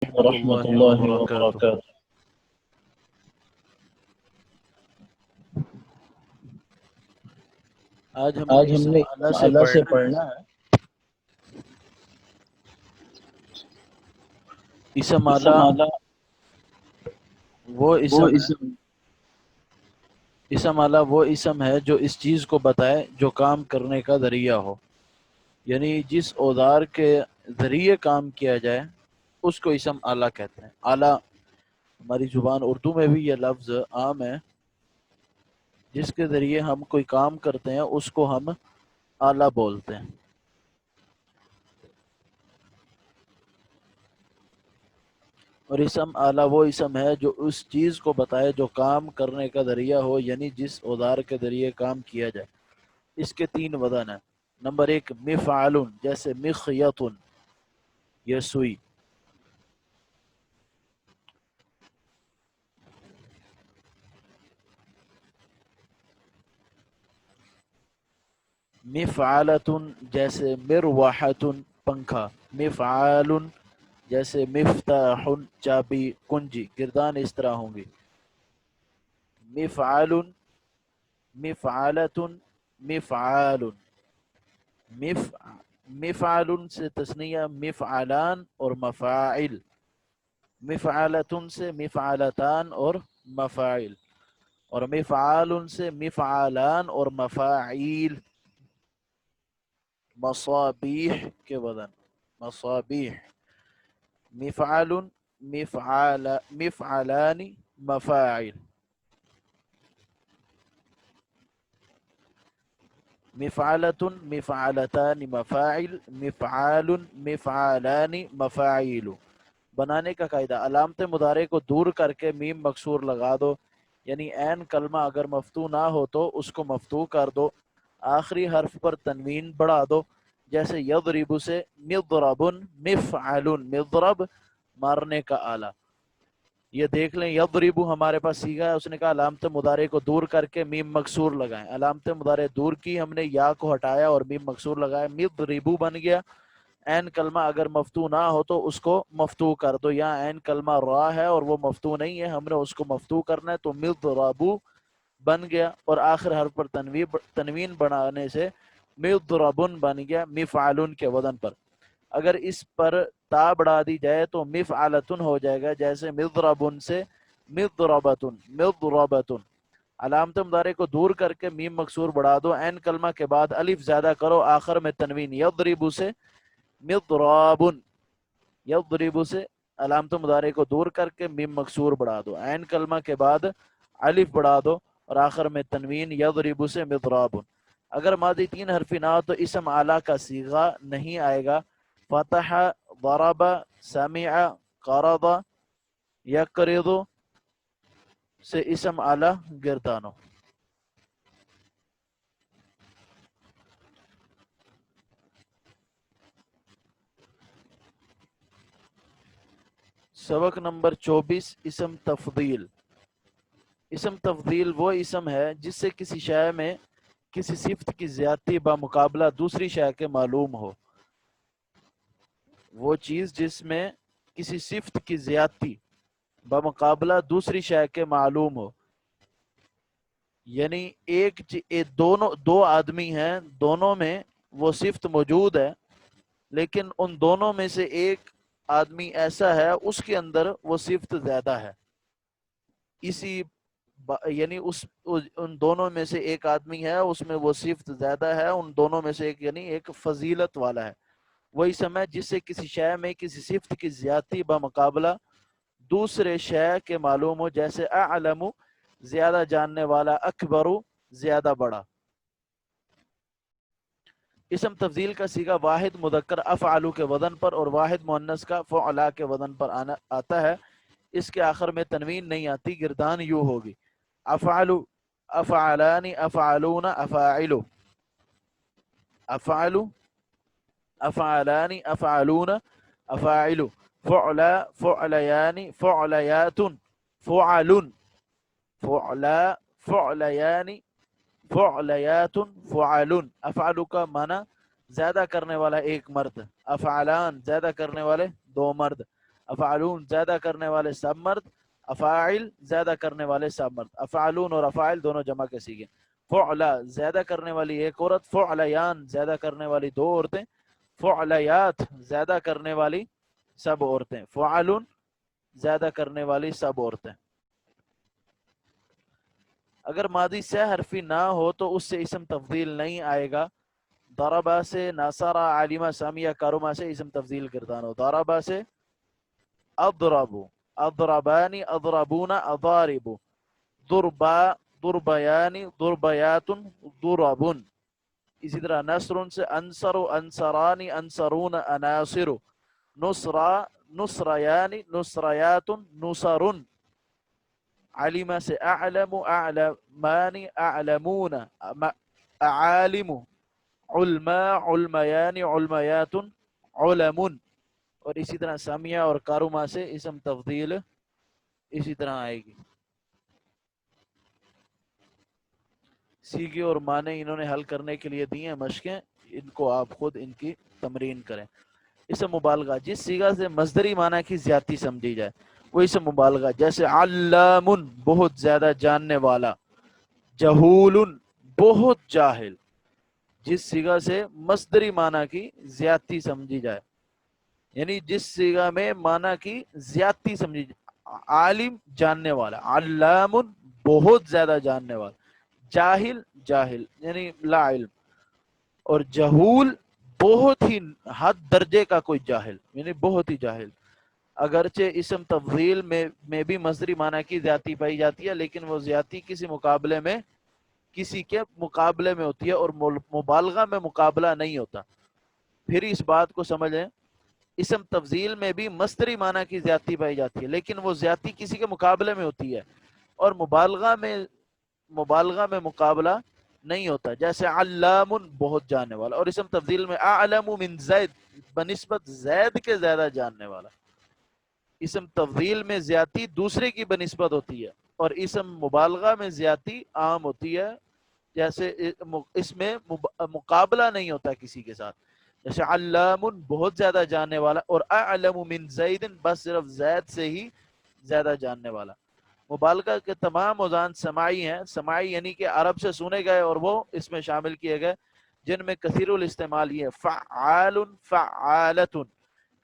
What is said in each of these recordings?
ورحمۃ ورحمۃ اللہ اللہ وبرکاتہ۔ وبرکاتہ۔ آج ہم اسم نے اعلیٰ سے اعلیٰ سے پڑھنا ہے۔ پڑھنا ہے اسم اسم اعلیٰ اعلیٰ وہ وہ اسم ہے اسم اسم اعلیٰ وہ اسم ہے جو اس چیز کو بتائے جو کام کرنے کا ذریعہ ہو، یعنی جس اوزار کے ذریعے کام کیا جائے اس کو اسم اعلیٰ کہتے ہیں۔ اعلیٰ ہماری زبان اردو میں بھی یہ لفظ عام ہے، جس کے ذریعے ہم کوئی کام کرتے ہیں اس کو ہم اعلیٰ بولتے ہیں۔ اور اسم اعلیٰ وہ اسم ہے جو اس چیز کو بتائے جو کام کرنے کا ذریعہ ہو، یعنی جس اوزار کے ذریعے کام کیا جائے۔ اس کے تین وزن ہیں۔ نمبر ایک مفعل، جیسے مخیط، یہ سوئی۔ مفعلۃ، جیسے مروحۃ، پنکھا۔ مفعال، جیسے مفتاح، چابی، کنجی۔ گردان اس طرح ہوں گی، مفعل، مفعلۃ، مفعال۔ مفعل سے تثنیہ مفعلان اور مفاعل، مفعلۃ سے مفعلتان اور مفاعل، اور مفعال سے مفعلان اور مفاعیل۔ مصابیح کے وزن، مصابیح۔ مفعل، مفعلان، مفاعل۔ مفعلۃ، مفعلتان، مفاعل۔ مفعال، مفعلان، مفاعیل۔ بنانے کا قاعدہ، علامت مضارع کو دور کر کے میم مکسور لگا دو، یعنی عین کلمہ اگر مفتوح نہ ہو تو اس کو مفتوح کر دو، آخری حرف پر تنوین بڑھا دو، جیسے یضرب سے مضرب، مفعل، مضرب مارنے کا آلہ۔ یہ دیکھ لیں، یضرب ہمارے پاس سیگا ہے، اس نے کہا علامت مضارع کو دور کر کے میم مکسور لگائیں۔ علامت مضارع دور کی، ہم نے یا کو ہٹایا اور میم مکسور لگایا، مضرب بن گیا۔ عین کلمہ اگر مفتوح نہ ہو تو اس کو مفتوح کر دو، یا عین کلمہ را ہے اور وہ مفتوح نہیں ہے، ہم نے اس کو مفتوح کرنا ہے، تو مضربو بن گیا، اور آخر حرف پر تنوین بنانے سے مضربن بن گیا مفعلن کے وزن پر۔ اگر اس پر تا بڑھا دی جائے تو مفعلتن ہو جائے گا، جیسے مضربن سے مضربتن، مضربتن۔ علامت مضارع کو دور کر کے میم مکسور بڑھا دو، عین کلمہ کے بعد الف زیادہ کرو، آخر میں تنوین۔ یضرب سے مضرابن، یضرب سے علامت مضارع کو دور کر کے میم مکسور بڑھا دو، عین کلمہ کے بعد الف بڑھا دو اور آخر میں تنوین۔ یضرب سے مضرابن۔ اگر ماضی تین حرفی نہ ہو تو اسم اعلیٰ کا صیغہ نہیں آئے گا۔ فتح، ضرب، سمع، قرض، یقرض سے اسم اعلیٰ گردانو۔ سبق نمبر 24، اسم تفضیل۔ اسم تفضیل وہ اسم ہے جس سے کسی شے میں کسی صفت کی زیادتی بمقابلہ دوسری شے کے معلوم ہو۔ وہ چیز جس میں کسی صفت کی زیادتی بمقابلہ دوسری شے کے معلوم ہو، یعنی دو آدمی ہیں، دونوں میں وہ صفت موجود ہے، لیکن ان دونوں میں سے ایک آدمی ایسا ہے اس کے اندر وہ صفت زیادہ ہے۔ یعنی ان دونوں میں سے ایک آدمی ہے، اس میں وہ صفت زیادہ ہے، ان دونوں میں سے ایک یعنی ایک فضیلت والا ہے۔ وہی سمے جس سے کسی شے میں کسی صفت کی زیادتی بمقابلہ دوسرے شے کے معلوم ہو، جیسے اعلم زیادہ جاننے والا، اکبر زیادہ بڑا۔ اسم تفضیل کا صیغہ واحد مذکر افعلو کے وزن پر اور واحد مؤنث کا فعلا کے وزن پر آتا ہے۔ اس کے آخر میں تنوین نہیں آتی، گردان یوں ہوگی، افعلو، افعلان، افعلون، افاعلو، افعلو، افعلان، افعلون، افاعلو، فعلا، فعلیان، فعلیات، فعل، فعلا، فعلیان، فعلیات، فعل۔ افعلو کا معنی زیادہ کرنے والا ایک مرد، افعلان زیادہ کرنے والے دو مرد، افعلون زیادہ کرنے والے سب مرد، افاعل زیادہ کرنے والے سب مرد، افعلون اور افاعل دونوں جمع کے سیغے۔ فعلا زیادہ کرنے والی ایک عورت، فعلیان زیادہ کرنے والی دو عورتیں، فعلیات زیادہ کرنے والی سب عورتیں، فعلن زیادہ کرنے والی سب عورتیں۔ اگر ماضی سہ حرفی نہ ہو تو اس سے اسم تفضیل نہیں آئے گا۔ ضربہ سے، نصرہ، عالمہ، سامیہ، کارمہ سے اسم تفضیل گردان ہو۔ ضربہ سے اضربو، اضربانی، اضربون، اضاربو، ضربا، ضربیانی، ضربیات، ضربن۔ اسی طرح نصر سے انصر، انصرانی، انصرون، اناصر، نصرہ، نصریانی، نصریات، نصرن۔ علم سے اعلم، اعلمان، اعلمون، اعالم، علماء، علمیان، علمیات، علم۔ اور اسی طرح سامیہ اور کارما سے اسم تفضیل اسی طرح آئے گی۔ سیگے اور معنی انہوں نے حل کرنے کے لیے دی ہیں مشقیں، ان کو آپ خود ان کی تمرین کریں۔ اسم مبالغہ جس سیگا سے مصدری معنی کی زیادتی سمجھی جائے وہ اسم مبالغہ، جیسے علام بہت زیادہ جاننے والا، جہول بہت جاہل۔ جس سیگا سے مصدری معنی کی زیادتی سمجھی جائے، یعنی جس سیگا میں معنی کی زیادتی سمجھی جائے، عالم جاننے والا، علام بہت زیادہ جاننے والا، جاہل جاہل یعنی لا علم، اور جہول بہت ہی حد درجے کا کوئی جاہل یعنی بہت ہی جاہل۔ اگرچہ اسم تفضیل میں بھی مصدری معنی کی زیادتی پائی جاتی ہے، لیکن وہ زیادتی کسی کے مقابلے میں ہوتی ہے، اور مبالغہ میں مقابلہ نہیں ہوتا۔ پھر اس بات کو سمجھیں، اسم تفضیل میں بھی مصدری معنی کی زیادتی پائی جاتی ہے، لیکن وہ زیادتی کسی کے مقابلے میں ہوتی ہے، اور مبالغہ میں مقابلہ نہیں ہوتا، جیسے علام بہت جاننے والا، اور اسم تفضیل میں اعلم من زید بنسبت زید کے زیادہ جاننے والا۔ اسم تفضیل میں زیادتی دوسرے کی بنسبت ہوتی ہے، اور اسم مبالغہ میں زیادتی عام ہوتی ہے، جیسے اس میں مقابلہ نہیں ہوتا کسی کے ساتھ، جیسے علام بہت زیادہ جاننے والا، اور اعلم من زید بس صرف زید سے ہی زیادہ جاننے والا۔ مبالغہ کے تمام اوزان سماعی ہیں، سماعی یعنی کہ عرب سے سنے گئے اور وہ اس میں شامل کیے گئے، جن میں کثیر الاستعمال یہ فعال، فعالت،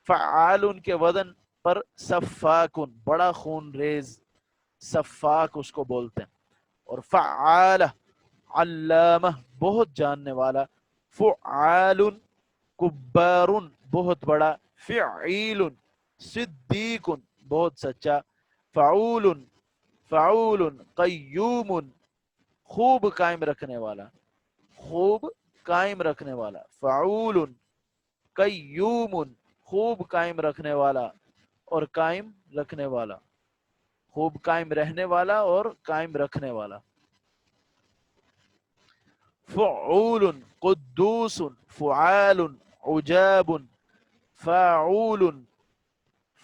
فعال کے وزن پر سفاک بڑا خون ریز، سفاک اس کو بولتے ہیں، اور فعال علامہ بہت جاننے والا، فعال کبار بہت بڑا، فعیل صدیق بہت سچا، فعول فعول قیوم خوب قائم رکھنے والا، خوب قائم رکھنے والا، فعول قیوم خوب قائم رکھنے والا اور قائم رکھنے والا، خوب قائم رہنے والا اور قائم رکھنے والا۔ فعول قدوس، فعال عجاب، فاعول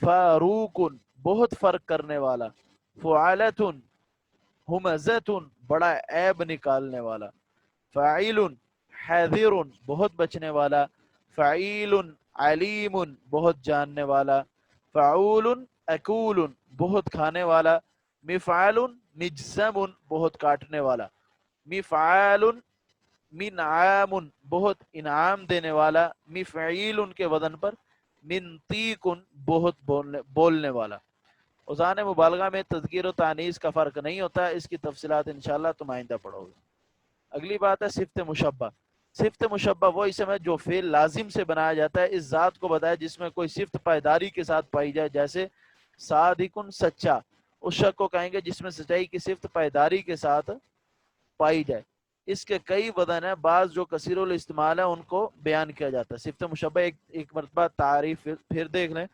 فاروق بہت فرق کرنے والا، فعالت ہمزت بڑا عیب نکالنے والا، فاعل حاذر بہت بچنے والا، فعیل علیم بہت جاننے والا، فعول اکول بہت کھانے والا، مفعال مجزم بہت کاٹنے والا، مفعال منعام بہت انعام دینے والا، مفعیل کے وزن پر منطیق بہت بولنے والا۔ اوزان مبالغہ میں تذکیر و تانیث کا فرق نہیں ہوتا، اس کی تفصیلات انشاءاللہ تم آئندہ پڑھو گے۔ اگلی بات ہے صفت مشبہ۔ صفت مشبہ وہ اسم ہے جو فعل لازم سے بنایا جاتا ہے، اس ذات کو بتایا جس میں کوئی صفت پائیداری کے ساتھ پائی جائے، جیسے صادق سچا، اس شخص کو کہیں گے جس میں سچائی کی صفت پائیداری کے ساتھ پائی جائے۔ اس کے کئی وزن ہیں، بعض جو کثیر الاستعمال ہے ان کو بیان کیا جاتا ہے۔ صفت مشبہ ایک مرتبہ تعریف پھر دیکھ لیں۔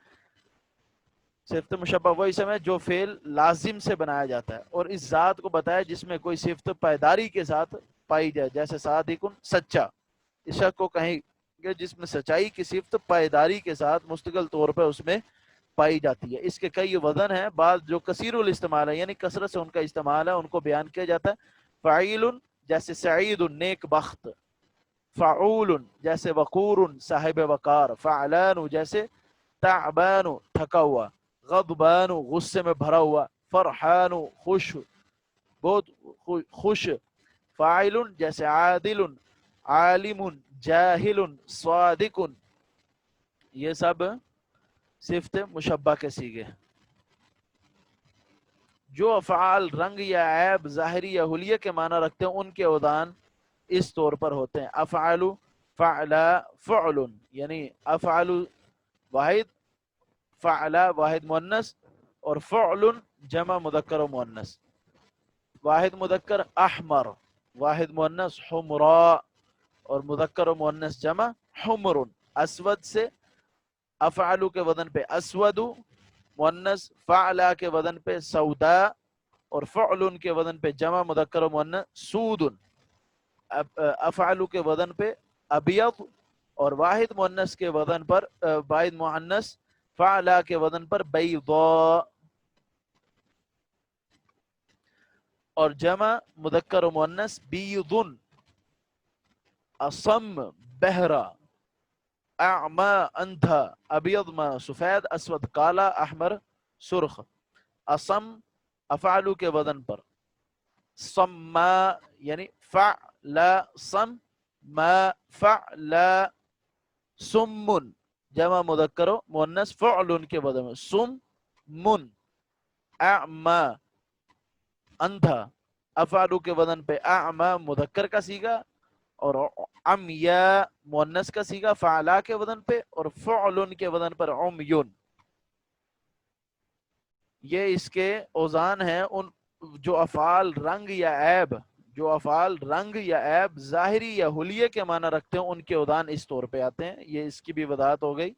صفت مشبہ وہ اسم ہے جو فعل لازم سے بنایا جاتا ہے اور اس ذات کو بتایا جس میں کوئی صفت پائیداری کے ساتھ پائی جائے، جیسے صادق سچا، اس شخص کو کہیں گے جس میں سچائی کی صفت پائیداری کے ساتھ مستقل طور پر اس میں پائی جاتی ہے۔ اس کے کئی وزن ہیں، بعض جو کثیر الاستعمال ہے یعنی کثرت سے ان کا استعمال ہے ان کو بیان کیا جاتا ہے۔ فعیل جیسے سعید نیک بخت، فعول جیسے وقور صاحب وقار، فعلان جیسے تعبان تھکا ہوا، غضبان غصے میں بھرا ہوا، فرحان خوش، بہت خوش، فاعل جیسے عادل، عالم، جاہل، صادق، یہ سب صفت مشبہ کے صیغے۔ جو افعال رنگ یا عیب ظاہری یا حلیے کے معنی رکھتے ہیں ان کے اودان اس طور پر ہوتے ہیں: افعل، فعلا، فعل، یعنی افعل واحد، فعلا واحد مؤنث، اور فعل جمع مذکر و مؤنث۔ واحد مذکر احمر، واحد مؤنث حمراء، اور مذکر و مؤنث جمع حمر۔ اسود سے افعل کے وزن پہ اسود مؤنث، فعلا کے وزن پہ سودا، اور فعل کے وزن پہ جمع مذکر و مؤنث سود۔ افعل کے وزن پہ ابیض، اور واحد مؤنث کے وزن پر واحد مؤنث فعلا کے وزن پر بیضاء، اور جمع مذکر و مؤنث بیض۔ اصم بہرا، اعمى اندھا، ابیض ما سفید، اسود کالا، احمر سرخ۔ اصم افعلو کے وزن پر، صما یعنی فعلا صم، ما فعلا سم، جمع مذکر و مؤنث فعل کے وزن میں سم من۔ اعمى اندھا افعلو کے وزن پہ اعمى مذکر کا صیغہ، اور عمیا مؤنث کا صیغہ فعلا کے وزن پہ، اور فعل کے وزن پر عمیون۔ یہ اس کے اوزان ہیں ان جو افعال رنگ یا عیب، جو افعال رنگ یا عیب ظاہری یا حلیے کے معنی رکھتے ہیں ان کے اوزان اس طور پہ آتے ہیں۔ یہ اس کی بھی وضاحت ہو گئی۔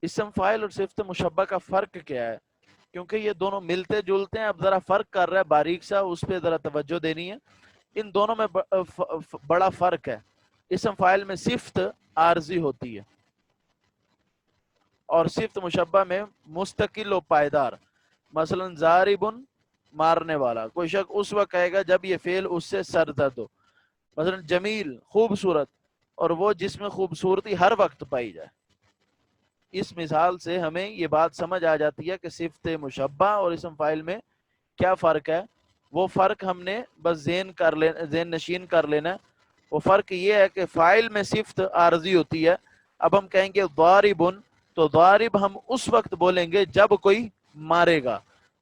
اسم فاعل اور صفت مشبہ کا فرق کیا ہے؟ کیونکہ یہ دونوں ملتے جلتے ہیں، اب ذرا فرق کر رہا ہے باریک سا، اس پہ ذرا توجہ دینی ہے۔ ان دونوں میں بڑا فرق ہے۔ اسم فاعل میں صفت عارضی ہوتی ہے، اور صفت مشبہ میں مستقل و پائیدار۔ مثلا ضارب مارنے والا، کوئی شخص اس وقت کہے گا جب یہ فعل اس سے سرزد ہو۔ مثلا جمیل خوبصورت، اور وہ جس میں خوبصورتی ہر وقت پائی جائے۔ اس مثال سے ہمیں یہ بات سمجھ آ جاتی ہے کہ صفت مشبہ اور اسم فاعل میں کیا فرق ہے۔ وہ فرق ہم نے بس ذہن نشین کر لینا ہے۔ وہ فرق یہ ہے کہ فاعل میں صفت عارضی ہوتی ہے۔ اب ہم کہیں گے ضاربن، تو ضارب ہم اس وقت بولیں گے جب کوئی مارے گا،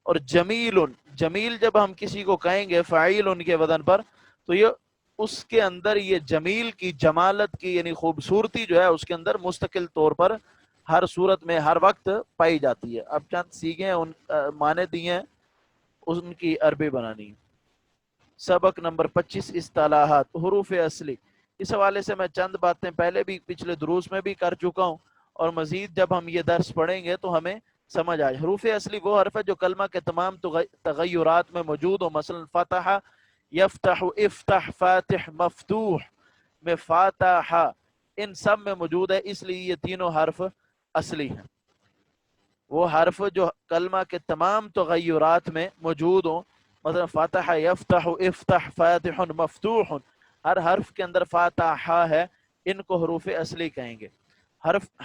اور جمیل، جمیل جب ہم کسی کو کہیں گے فاعل ان کے وزن پر، تو یہ اس کے اندر یہ جمیل کی جمالت کی یعنی خوبصورتی جو ہے اس کے اندر مستقل طور پر ہر صورت میں ہر وقت پائی جاتی ہے۔ اب چند سیکھیں ان معنی دیے ہیں، ان کی عربی بنانی۔ سبق نمبر 25 اصطلاحات حروف اصلی۔ اس حوالے سے میں چند باتیں پہلے بھی پچھلے دروس میں بھی کر چکا ہوں، اور مزید جب ہم یہ درس پڑھیں گے تو ہمیں سمجھ آئے۔ حروف اصلی وہ حرف ہے جو کلمہ کے تمام تغیرات میں موجود ہو۔ مثلا فتح یفتح، افتح، فاتح، مفتوح میں فاتح، ان سب میں موجود ہے، اس لیے یہ تینوں حرف اصلی ہیں۔ وہ حرف جو کلمہ کے تمام تغیرات میں موجود ہوں، مثلا فتح یفتح، افتح، فاتح، مفتوح، ہر حرف کے اندر فاتح ہے، ان کو حروف اصلی کہیں گے۔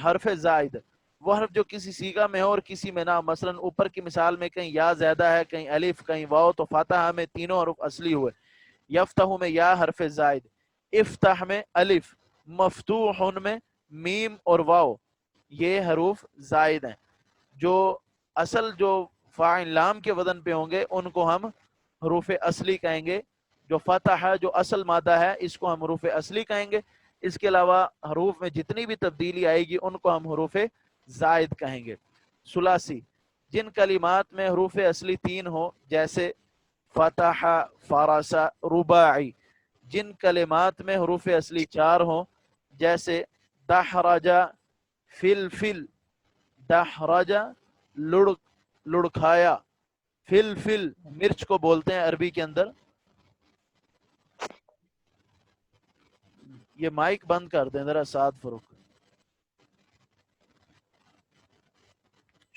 حرف زائد وہ حرف جو کسی صیغہ میں ہو اور کسی میں نہ، مثلا اوپر کی مثال میں کہیں یا زیادہ ہے، کہیں الف، کہیں واو، تو فاتحہ میں تینوں حروف اصلی ہوئے۔ یفتح میں یا حرف زائد، افتح میں الف، مفتوح میں میم اور واو، یہ حروف زائد ہیں۔ جو اصل جو فاعل لام کے وزن پہ ہوں گے ان کو ہم حروف اصلی کہیں گے۔ جو فتح ہے جو اصل مادہ ہے اس کو ہم حروف اصلی کہیں گے۔ اس کے علاوہ حروف میں جتنی بھی تبدیلی آئے گی ان کو ہم حروف زائد کہیں گے۔ ثلاثی جن کلمات میں حروف اصلی 3 ہو، جیسے فتح، فرس، رباعی۔ جن کلمات میں حروف اصلی 4 ہوں، جیسے دحرج، فلفل، دحرج لڑکھایا، فلفل مرچ کو بولتے ہیں عربی کے اندر۔ یہ مائک بند کر دیں ذرا سعد فروخ۔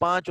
5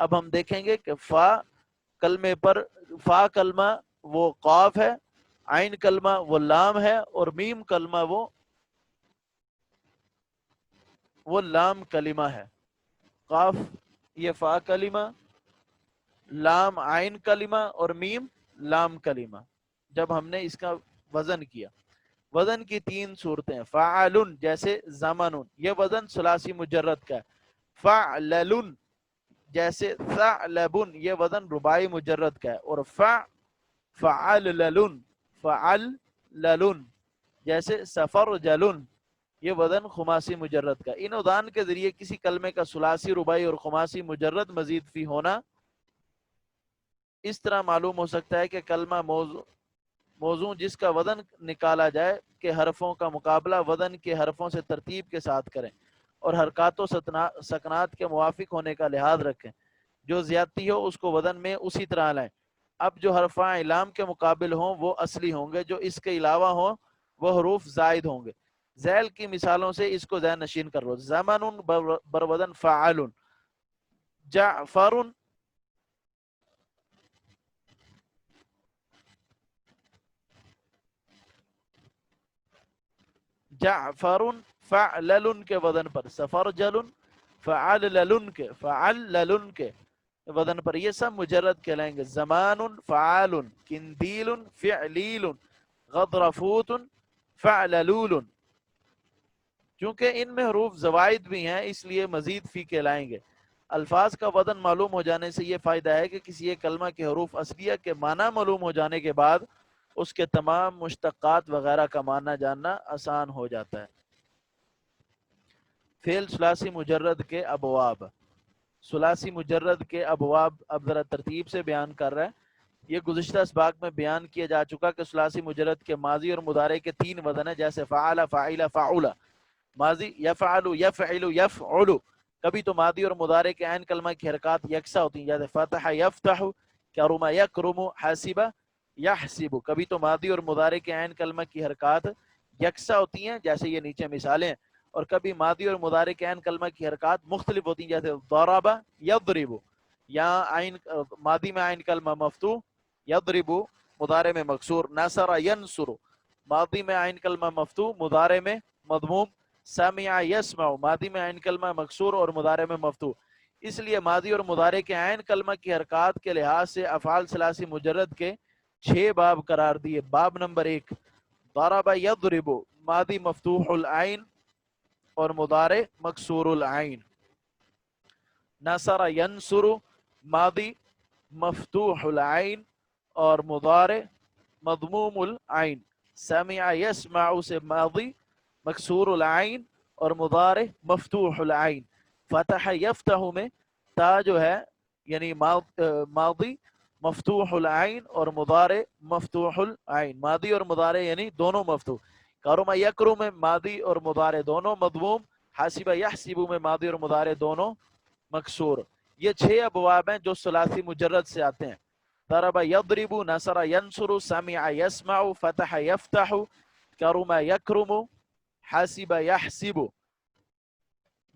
اب ہم دیکھیں گے کہ فا کلمے پر، فا کلمہ وہ قاف ہے، عین کلمہ وہ لام ہے، اور میم کلمہ وہ لام کلمہ ہے. قاف یہ فا کلمہ، لام عین کلمہ، اور میم لام کلمہ. جب ہم نے اس کا وزن کیا، وزن کی 3 صورتیں ہیں. فعلن جیسے زمن، یہ وزن ثلاثی مجرد کا ہے. فعلن جیسے ثعلبن، یہ وزن رباعی مجرد کا ہے. اور فعللن، فعللن جیسے سفرجلن، یہ وزن خماسی مجرد کا. ان ادان کے ذریعے کسی کلمے کا ثلاثی، رباعی اور خماسی مجرد مزید فی ہونا اس طرح معلوم ہو سکتا ہے کہ کلمہ موضوع جس کا وزن نکالا جائے کہ حرفوں کا مقابلہ وزن کے حرفوں سے ترتیب کے ساتھ کریں اور حرکات و سکنات کے موافق ہونے کا لحاظ رکھیں. جو زیادتی ہو اس کو وزن میں اسی طرح لائیں. اب جو حرفاں اعلام کے مقابل ہوں وہ اصلی ہوں گے، جو اس کے علاوہ ہوں وہ حروف زائد ہوں گے. ذیل کی مثالوں سے اس کو ذہن نشین کر لو. زمن بروزن فعال، جعفر جعفر فعلل کے وزن پر، سفرجل فعللن کے وزن پر، یہ سب مجرد کہلائیں گے. زمان فعال، کندیل فعلیل، غضرفوت فعللول. چونکہ ان میں حروف زوائد بھی ہیں اس لیے مزید فی کہلائیں گے. الفاظ کا وزن معلوم ہو جانے سے یہ فائدہ ہے کہ کسی ایک کلمہ کے حروف اصلیہ کے معنی معلوم ہو جانے کے بعد اس کے تمام مشتقات وغیرہ کا معنی جاننا آسان ہو جاتا ہے. فعل ثلاثی مجرد کے ابواب. ثلاثی مجرد کے ابواب اب ذرا ترتیب سے بیان کر رہا ہے. یہ گزشتہ اسباق میں بیان کیا جا چکا کہ ثلاثی مجرد کے ماضی اور مضارع کے 3 وزن ہیں، جیسے فعل، فاعل، فعول. ماضی یفعل، یفعل، یفعل. کبھی تو ماضی اور مضارع کے عین کلمہ کی حرکات یکساں ہوتی ہیں، جیسے فتح یفتح، کرم یکرم، حاسب یحسب. کبھی تو ماضی اور مضارع کے عین کلمہ کی حرکات یکساں ہوتی ہیں، جیسے یہ نیچے مثالیں. اور کبھی ماضی اور مضارع کے عین کلمہ کی حرکات مختلف ہوتی ہیں، جیسے ضرب یضرب. یہاں ماضی میں عین کلمہ مفتوح، یضرب مضارع میں مکسور. نصر ینصر، ماضی میں عین کلمہ مفتوح، مضارع میں مضموم. سمع یسمع، ماضی میں عین کلمہ مکسور اور مضارع میں مفتوح. اس لیے ماضی اور مضارع کے عین کلمہ کی حرکات کے لحاظ سے افعال ثلاثی مجرد کے 6 باب قرار دیے. باب نمبر 1، ضرب یضرب، ماضی مفتوح العین اور مضارع مکسور العین. نصر ینصر، ماضی مفتوح العین اور مضارع مضموم العین. سمع یسمع سے ماضی مکسور العین اور مضارع مفتوح العین. فتح یفتح میں تا جو ہے یعنی ماضی مفتوح العین اور مضارع مفتوح العین، ماضی اور مضارع یعنی دونوں مفتوح. کرم یکرم میں ماضی اور مضارع دونوں مضموم. حاسب یحسب میں ماضی اور مضارع دونوں مکسور. یہ 6 ابواب ہیں جو ثلاثی مجرد سے آتے ہیں. ضرب یضرب، نصر ینصر، سمع یسمع، فتح یفتح، کرم یکرم، حاسب یحسب.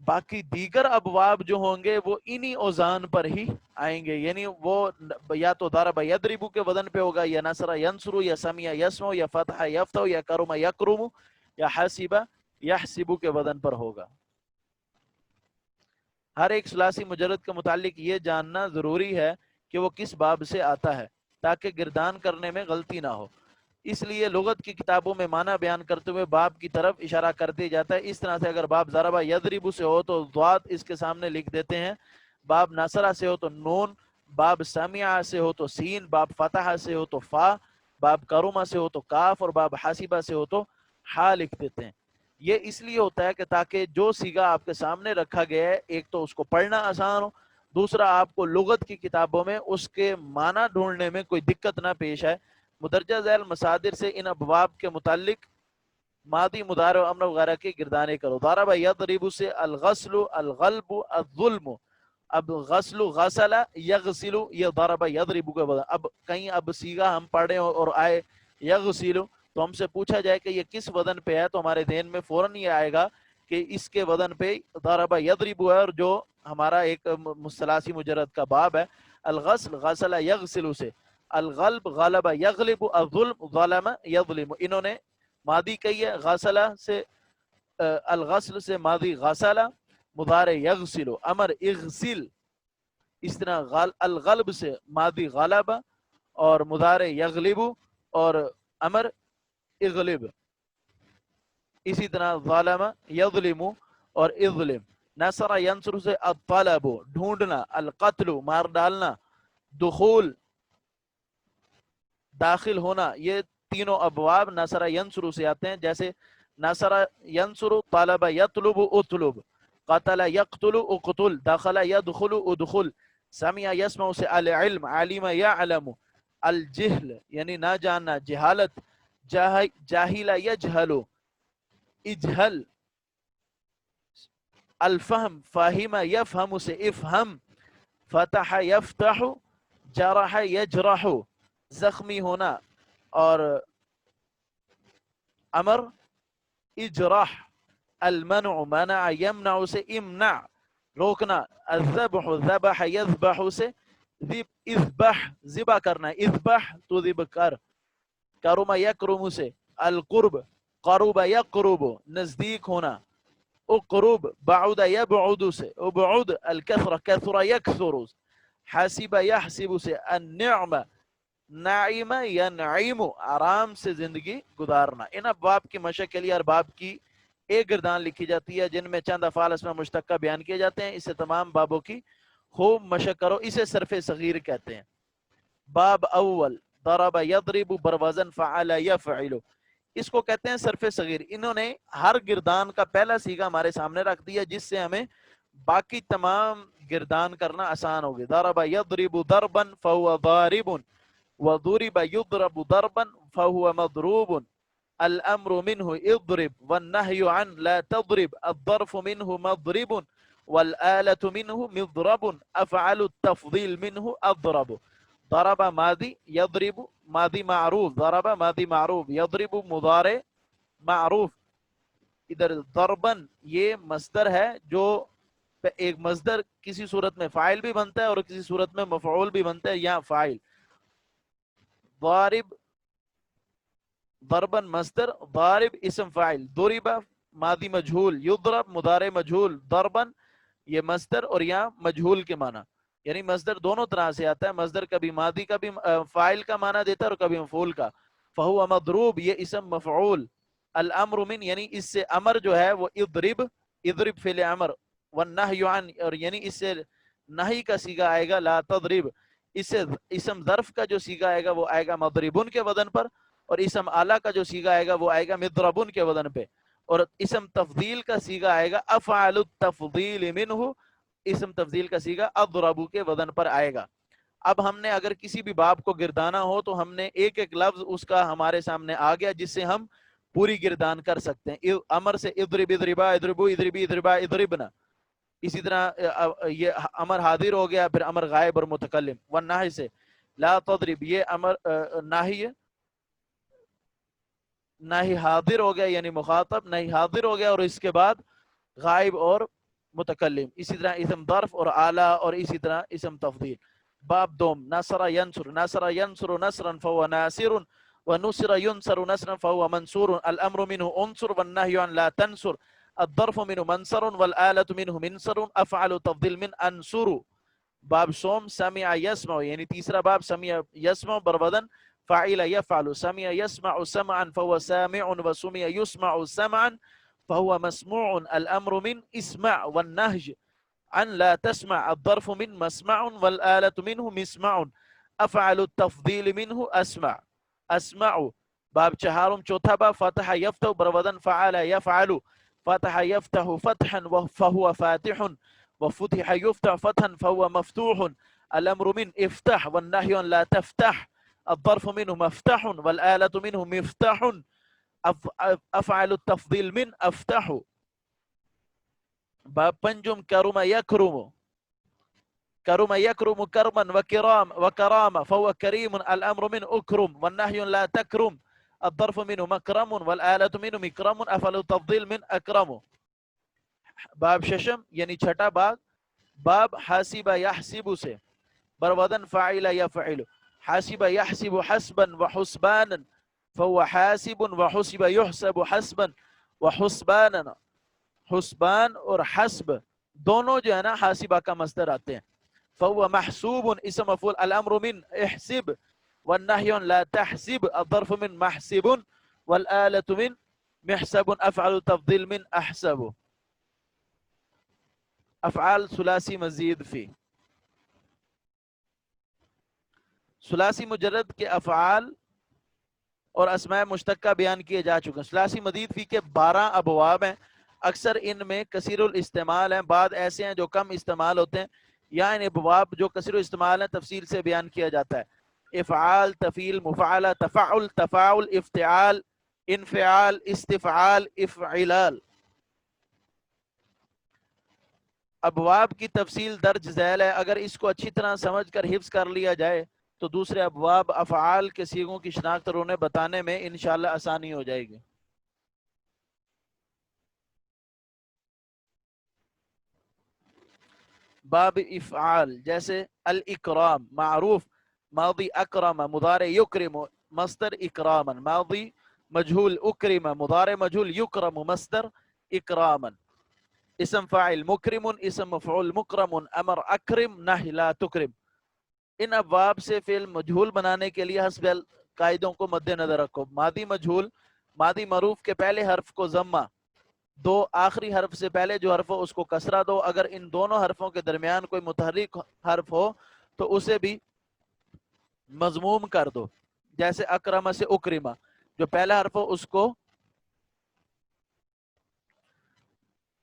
باقی دیگر ابواب جو ہوں گے وہ انہی اوزان پر ہی آئیں گے، یعنی وہ یا تو ضرب یضرب کے وزن پہ ہوگا، یا نصر ینصر، یا سمع یسمع، یا فتح یفتح، یا کرم یکرم، یا حاسب یحسب کے وزن پر ہوگا. ہر ایک ثلاثی مجرد کے متعلق یہ جاننا ضروری ہے کہ وہ کس باب سے آتا ہے تاکہ گردان کرنے میں غلطی نہ ہو. اس لیے لغت کی کتابوں میں معنی بیان کرتے ہوئے باب کی طرف اشارہ کر دیا جاتا ہے. اس طرح سے اگر باب ضرب یضرب سے ہو تو ضاد اس کے سامنے لکھ دیتے ہیں، باب نصرہ سے ہو تو نون، باب سمع سے ہو تو سین، باب فتح سے ہو تو فا، باب کرما سے ہو تو کاف، اور باب حاسبہ سے ہو تو ہا لکھ دیتے ہیں. یہ اس لیے ہوتا ہے کہ تاکہ جو سیگا آپ کے سامنے رکھا گیا ہے ایک تو اس کو پڑھنا آسان ہو، دوسرا آپ کو لغت کی کتابوں میں اس کے معنی ڈھونڈنے میں کوئی دقت نہ پیش آئے. مدرجہ ذیل مصادر سے ان ابواب کے متعلق ماضی، مضارع و امر وغیرہ کی گردانے کرو. ضرب یضرب سے الغسل، الغلب، الظلم. اب غسل، غسل، یغسل، یہ ضرب یضرب کا. اب کہیں اب سیگا ہم پڑھیں اور آئے یغسل تو ہم سے پوچھا جائے کہ یہ کس وزن پہ ہے تو ہمارے ذہن میں فوراً یہ آئے گا کہ اس کے وزن پہ ضرب یضرب ہے، اور جو ہمارا ایک مصطلحی مجرد کا باب ہے. الغسل غسل یغسل سے، الغلب غلب یغلب، الظلم ظلم یظلم. انہوں نے ماضی کہی ہے، غسل سے الغسل سے ماضی غسل، مضارع یغسل، امر اغسل. اس طرح الغلب سے ماضی غلب اور مضارع یغلب اور امر اغلب. اسی طرح ظالم یظلم اور اظلم. نصر ینصر سے الطلب ڈھونڈنا، القتل مار ڈالنا، دخول داخل ہونا. یہ تینوں ابواب نصر ینصر سے آتے ہیں. جیسے نصر ینصر، طلب یطلب اطلب، قتل یقتل اقتل، دخل یدخل ادخل. سمع یسمع سے العلم، علم یعلم. الجہل یعنی نہ جاننا، جہالت، جاہل یجہل، اجہل. الفہم، فاہم یفہم سے افہم، فتح یفتح، جرح یجرح، زخمی ہونا. اور امر اجرح. المنع، منع یمنع سے امنع، روکنا. الذبح، ذبح یذبح سے اذبح، ذبح کرنا. اذبح تو ذبح کر. کرم یکرم سے القرب، قرب یقرب، نزدیک ہونا. اقرب، بعد یبعد سے ابعد. الکثرہ، کثر یکثر. حاسب یحسب سے النعم، نعیم ینعیم، آرام سے زندگی گزارنا. ان ابواب کی مشق کے لیے ہر باب کی ایک گردان لکھی جاتی ہے جن میں چند افعال اسماء مشتقہ بیان کیے جاتے ہیں. اسے تمام بابوں کی خوب مشق کرو. اسے صرف صغیر کہتے ہیں. باب اول، ضرب یضرب بروزن فعل یفعل، اس کو کہتے ہیں صرف صغیر. انہوں نے ہر گردان کا پہلا صیغہ ہمارے سامنے رکھ دیا جس سے ہمیں باقی تمام گردان کرنا آسان ہوگی. ضرب یضرب ضربا فهو ضارب، وضرب یضرب ضربا فهو مضروب. الامر منه اضرب والنهي عن لا تضرب. الظرف منه مضرب والآلة منه مضرب. افعل التفضيل منه اضرب. ضرب ماضی، یضرب ماضی معروف، ضرب ماضی معروف، یضرب مضارع معروف. ادھر ضربن یہ مصدر ہے جو ایک مصدر کسی صورت میں فاعل بھی بنتا ہے اور کسی صورت میں مفعول بھی بنتا ہے. یا فاعل. ضارب ضربن مصدر، ضارب اسم فاعل. ضرب ماضی مجہول، یضرب مضارع مجہول، ضربن یہ مصدر اور یہاں مجہول کے معنی. یعنی مصدر دونوں طرح سے آتا ہے. مصدر کبھی ماضی کا بھی فاعل کا معنی دیتا ہے اور کبھی مفعول کا. فہو مضروب یہ اسم مفعول. الامر من یعنی اس سے امر جو ہے وہ اضرب، اضرب فعل امر. والنہی عن اور یعنی اس سے نہی کا صیغہ آئے گا لا تضرب. اس سے اسم ظرف کا جو صیغہ آئے گا وہ آئے گا مضربن کے وزن پر، اور اسم اعلیٰ کا جو صیغہ آئے گا وہ آئے گا مضربن کے وزن پہ. اور اسم تفضیل کا صیغہ آئے گا افعل التفضیل منہ، اسم تفضیل کا صیغہ اضرب کے وزن پر آئے گا. اب ہم نے اگر کسی بھی باب کو گردانا ہو تو ہم نے ایک ایک لفظ اس کا ہمارے سامنے آ گیا جس سے ہم پوری گردان کر سکتے ہیں. امر سے اضرب اضربا، اضربو اضربی اضربا اضربنا. اسی طرح یہ امر حاضر ہو گیا، پھر امر غائب اور متکلم. والنہی سے لا تضرب یہ امر ناہی ہے، ناہی حاضر ہو گیا یعنی مخاطب، ناہی حاضر ہو گیا اور اس کے بعد غائب اور متکلم. اسی طرح اسم ظرف اور اعلیٰ اور اسی طرح اسم تفضیل. باب دوم، نصر ینصر، نصر ینصر نصرا فهو ناصر، ونصر ينصر نصرا فهو منصور. الامر منه انصر والنهي عن لا تنصر. الظرف منه منصر والآلة منه منصر. افعل تفضيل من انصر. باب سوم، سمع يسمع یعنی تیسرا باب، سمع يسمع بربدن فاعل يفعل. سمع يسمع سمعا فهو سامع، وسمع يسمع سمعا فهو مسموع. الامر من اسمع والنهج عن لا تسمع. الظرف من مسمع والآلة منه مسمع. افعل التفضيل منه اسمع، اسمع. باب چہارم چوتھا باب، فتح یفتح برودن فعل یفعل. فتح یفتح فتحا فهو فاتح، وفتح یفتح فتحا فهو مفتوح. الامر من افتح والنهي عن لا تفتح. الظرف منه مفتح والآلة منه مفتاح. افعل التفضيل من افتح. باب پنجم، کرم یکرم، کرم یکرم کرما وکرام فهو کریم. الامر من اکرم والنهي لا تکرم. الظرف منه مکرم والآلة منه مکرم. افعل التفضيل من اکرم. باب ششم یعنی چھٹا باب، باب حاسب یحسب سے بروزن فاعل یفعل. حاسب یحسب حسبا وحسبانا فهو حاسب وحسب يحسب حسبا وحسبانا. حسبان اور حسب دونوں جو ہے نا حاسبہ کا مصدر آتے ہیں. فهو محسوب اسم مفعول الامر من احسب والنهي لا تحسب الظرف من محسب والآلة من محسب افعل تفضيل من احسب. افعال ثلاثی مزید فی. ثلاثی مجرد کے افعال اور اسماء مشتقہ بیان کیے جا چکے ہیں. ثلاثی مزید فی کے 12 ابواب ہیں. اکثر ان میں کثیر الاستعمال ہیں، بعض ایسے ہیں جو کم استعمال ہوتے ہیں. یا ان ابواب جو کثیر الاستعمال ہیں تفصیل سے بیان کیا جاتا ہے. افعال، تفعیل، مفعلہ، تفعل، تفاعل، افتعال، انفعال، استفعال، افعلال. ابواب کی تفصیل درج ذیل ہے. اگر اس کو اچھی طرح سمجھ کر حفظ کر لیا جائے تو دوسرے ابواب افعال کے صیغوں کی شناخت اور انہیں بتانے میں انشاءاللہ آسانی ہو جائے گی. باب افعال جیسے الاکرام معروف ماضی اکرم مضارع یکرم مصدر اکراما. ماضی مجهول اکرم مضارع مجهول یکرم مصدر اکراما. اسم فاعل مکرم اسم مفعول مکرم امر اکرم نہی لا تکرم. ان ابواب سے فعل مجہول بنانے کے لیے حسب قاعدوں کو مد نظر رکھو. ماضی مجہول ماضی معروف کے پہلے حرف کو ضمہ دو، آخری حرف سے پہلے جو حرف ہو اس کو کسرہ دو. اگر ان دونوں حرفوں کے درمیان کوئی متحرک حرف ہو تو اسے بھی مضموم کر دو. جیسے اکرمہ سے اکرمہ، جو پہلا حرف ہو اس کو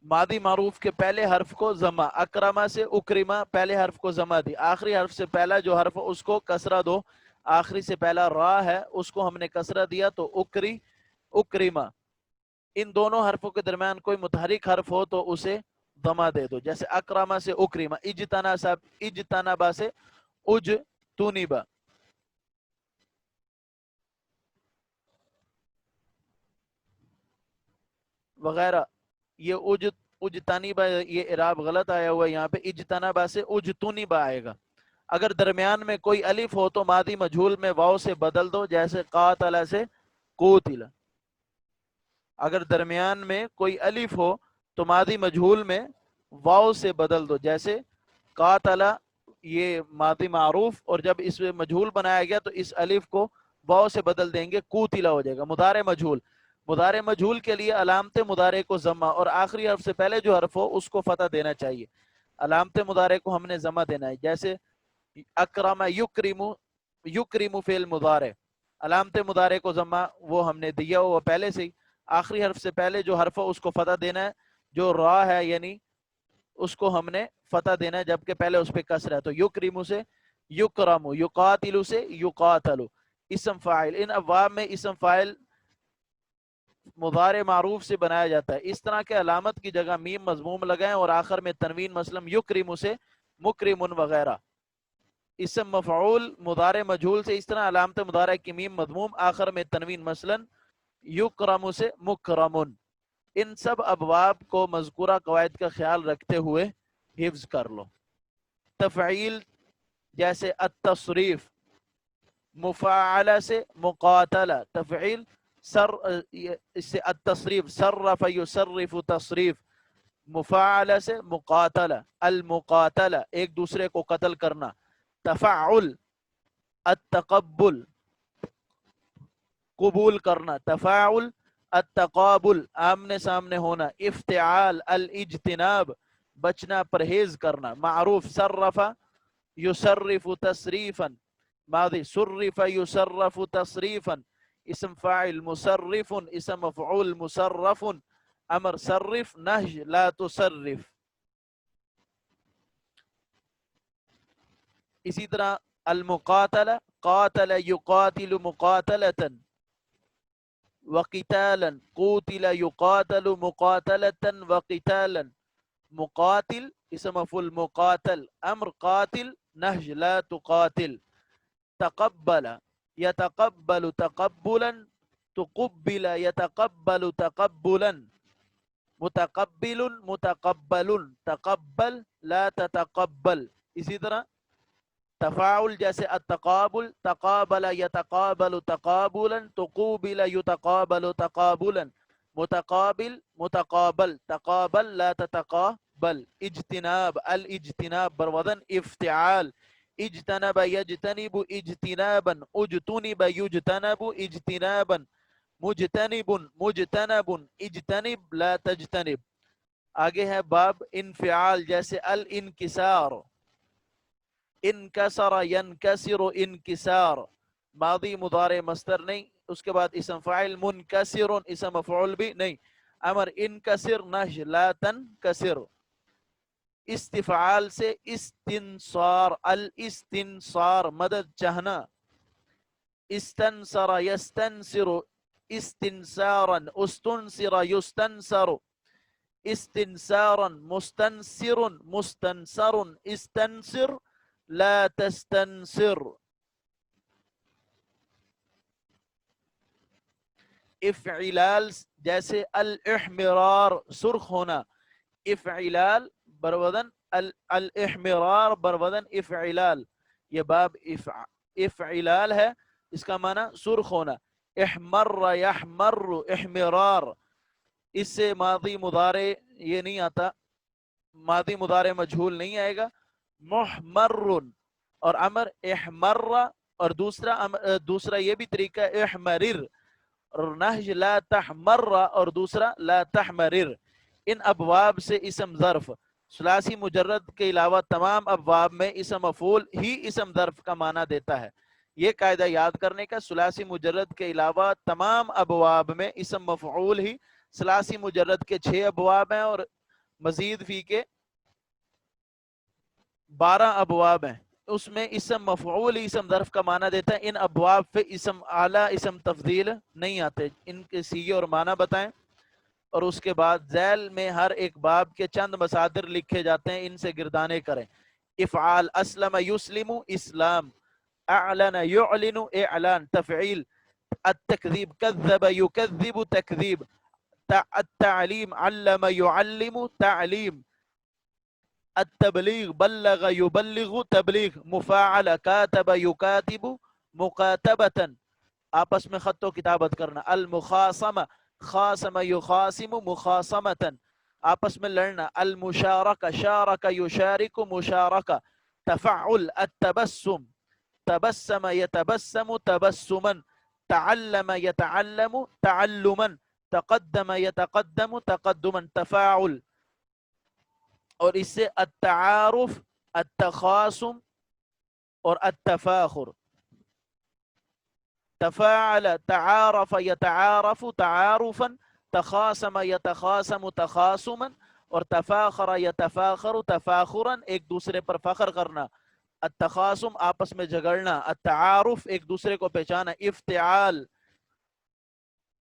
ماضی معروف کے پہلے حرف کو ضمہ. اکرمہ سے اکرمہ پہلے حرف کو ضمہ دی، آخری حرف سے پہلا جو حرف ہو اس کو کسرہ دو. آخری سے پہلا را ہے اس کو ہم نے کسرہ دیا تو اکری اکرمہ. ان دونوں حرفوں کے درمیان کوئی متحرک حرف ہو تو اسے ضمہ دے دو. جیسے اکرمہ سے اکرمہ، اجتنبا سے اجتنبا وغیرہ. یہ اجتنبا یہ اعراب غلط آیا ہوا ہے یہاں پہ، اجتنبا سے اجتنبا آئے گا. اگر درمیان میں کوئی الف ہو تو ماضی مجہول میں واو سے بدل دو. جیسے قاتل سے قوتل. اگر درمیان میں کوئی الف ہو تو ماضی مجہول میں واو سے بدل دو. جیسے قاتل یہ ماضی معروف اور جب اس میں مجہول بنایا گیا تو اس الف کو واو سے بدل دیں گے، قوتل ہو جائے گا. مضارع مجہول، مضارع مجہول کے لیے علامت مضارع کو ضمہ اور آخری حرف سے پہلے جو حرف ہو اس کو فتح دینا چاہیے. علامت مضارع کو ہم نے ضمہ دینا ہے. جیسے اکرم یکرم، یکرم فعل مضارع، علامت مضارع کو ضمہ وہ ہم نے دیا ہوا پہلے سے ہی. آخری حرف سے پہلے جو حرف ہو اس کو فتح دینا ہے. جو را ہے یعنی اس کو ہم نے فتح دینا ہے جبکہ پہلے اس پہ کسر ہے. تو یکرم سے یکرم، یقاتل سے یقاتل. اسم فاعل، ان ابواب میں اسم فاعل مضارع معروف سے بنایا جاتا ہے. اس طرح کے علامت کی جگہ میم مضموم لگائیں اور آخر میں تنوین، مثلا یکرم سے مکرم وغیرہ. اسم مفعول مضارع مجہول سے اس طرح علامت مضارع کی میم مضموم، آخر میں تنوین، مثلا یکرم سے مکرم. ان سب ابواب کو مذکورہ قواعد کا خیال رکھتے ہوئے حفظ کر لو. تفعیل جیسے التصریف، مفاعلہ سے مقاتلہ. تفعیل اس سے التصریف صرف یصرف تصریف. مفاعلہ سے مقاتلہ، المقاتلہ ایک دوسرے کو قتل کرنا. تفعل التقبل قبول کرنا. تفاعل التقابل آمنے سامنے ہونا. افتعال الاجتناب بچنا پرہیز کرنا. معروف صرف یصرف تصریفا، ماضی صرف یصرف تصریفا. اسم فاعل مصرف، اسم مفعول مصرف. امر صرف، نہی لا تصرف. اسی طرح المقاتلہ قاتل یقاتل مقاتلة وقتالا، قوتل یقاتل مقاتلة وقتالا. مقاتل اسم مفعول مقاتل، امر قاتل، نہی لا تقاتل. تقبل یتقبل تقبلا، تقبل یتقبل تقبلا. متقبل متقبل، تقبل لا تتقبل. اسی طرح تفاعل جیسے التقابل، تقابل یتقابل تقابلا، تقوبل یتقابل تقابلا. متقابل متقابل، تقابل لا تتقابل. اجتناب، الاجتناب بروزن افتعال، اجتنب یجتنب اجتنابا، اجتنب یجتنب اجتنابا. مجتنب مجتنب، اجتنب لا تجتنب. آگے ہے باب انفعال جیسے الانکسار، انکسر ینکسر انکسار. ماضی مضارع مصدر نہیں، اس کے بعد اسم فاعل منکسر، اسم مفعول بھی نہیں. امر انکسر نہی لا تنکسر. استفعال سے استنصار، الاستنصار مدد چاہنا. استنصر یستنصر استنصارا، استنصر یستنصر استنصارا. مستنصر مستنصر، استنصر لا تستنصر. افعلال جیسے الاحمرار سرخ ہونا، افعلال بروزن الاحمرار بروزن افعلال. یہ باب افعلال ہے، اس کا معنی سرخ ہونا. احمر یحمر احمرار. اس سے ماضی مضارع یہ نہیں آتا، ماضی مضارع مجہول نہیں آئے گا. محمر اور امر احمر، اور دوسرا یہ بھی طریقہ احمرر. اور نہج لا تحمر، اور دوسرا لا تحمرر. ان ابواب سے اسم ظرف ثلاثی مجرد کے علاوہ تمام ابواب میں اسم مفعول ہی اسم ظرف کا معنی دیتا ہے. یہ قاعدہ یاد کرنے کا، ثلاثی مجرد کے علاوہ تمام ابواب میں اسم مفعول ہی. ثلاثی مجرد کے 6 ابواب ہیں اور مزید فی کے 12 ابواب ہیں، اس میں اسم مفعول اسم ظرف کا معنی دیتا ہے. ان ابواب پہ اسم اعلیٰ اسم تفضیل نہیں آتے. ان کے سیغے اور معنی بتائیں، اور اس کے بعد ذیل میں ہر ایک باب کے چند مصادر لکھے جاتے ہیں، ان سے گردانے کریں. افعال اسلم یسلم اسلام، اعلن یعلن اعلان. تفعیل التکذیب کذب یکذب تکذیب. التعلیم علم یعلم تعلیم. التبلیغ بلغ یبلغ تبلیغ. مفاعل کاتب یکاتب مکاتبتا، آپس میں خط و کتابت کرنا. المخاصمہ خاصم یخاصم مخاصمتا، آپس میں لڑنا. المشارکہ شارک یشارک مشارکہ. تفعل التبسم تبسم یتبسم تبسما. تعلم یتعلم تعلما. تقدم یتقدم تقدما. تفاعل، اور اس سے التعارف التخاصم اور التفاخر. تفاعل تعارف یتعارف تعارفا، تخاصم یتخاصم تخاصما، اور تفاخر یتفاخر تفاخرا، ایک دوسرے پر فخر کرنا. التخاصم آپس میں جھگڑنا، التعارف ایک دوسرے کو پہچانا. افتعال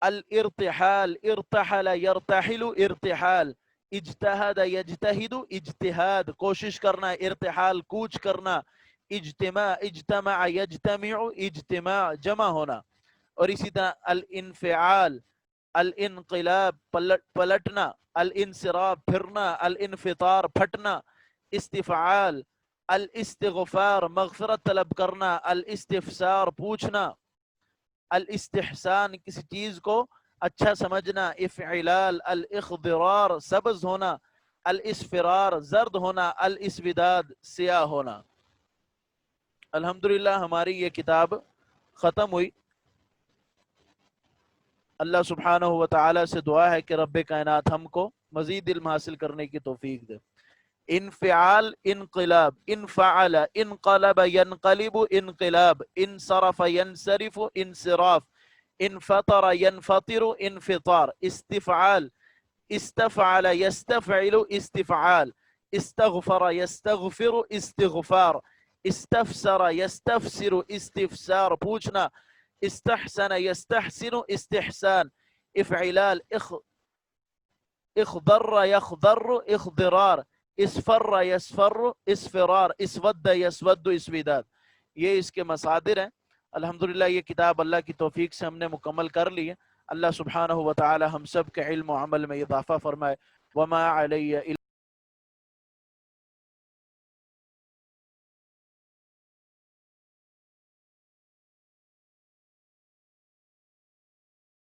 الارتحال ارتحل یرتحل ارتحال. اجتہد یجتہد اجتہاد کوشش کرنا، ارتحال کوچ کرنا. اجتماع اجتمع یجتمع اجتماع جمع ہونا. اور اسی طرح الانفعال الانقلاب پلٹنا، الانصراف پھرنا، الانفطار پھٹنا. استفعال الاستغفار مغفرت طلب کرنا، الاستفسار پوچھنا. الاستحسان کسی چیز کو اچھا سمجھنا. افعلال الاخضرار سبز ہونا، الاسفرار زرد ہونا، الاسوداد سیاہ ہونا. الحمدللہ ہماری یہ کتاب ختم ہوئی. اللہ سبحانہ و تعالی سے دعا ہے کہ رب کائنات ہم کو مزید علم حاصل کرنے کی توفیق دے. انفعال انقلاب، انفعل انقلب ینقلب انقلاب. انصرف ینصرف انصراف. انفطر ينفطر انفطار. استفعال استفعل يستفعل استفعال. استغفر يستغفر استغفار. استفسر يستفسر استفسار پوچھنا. استحسن يستحسن استحسان. افعلال اخضر يخضر اخضرار. اسفر يسفر اسفرار. اسود يسود اسوداد. یہ اس کے مصادر ہیں. الحمدللہ یہ کتاب اللہ کی توفیق سے ہم نے مکمل کر لی ہے. اللہ سبحانہ و تعالی ہم سب کے علم و عمل میں اضافہ فرمائے. وما علیہ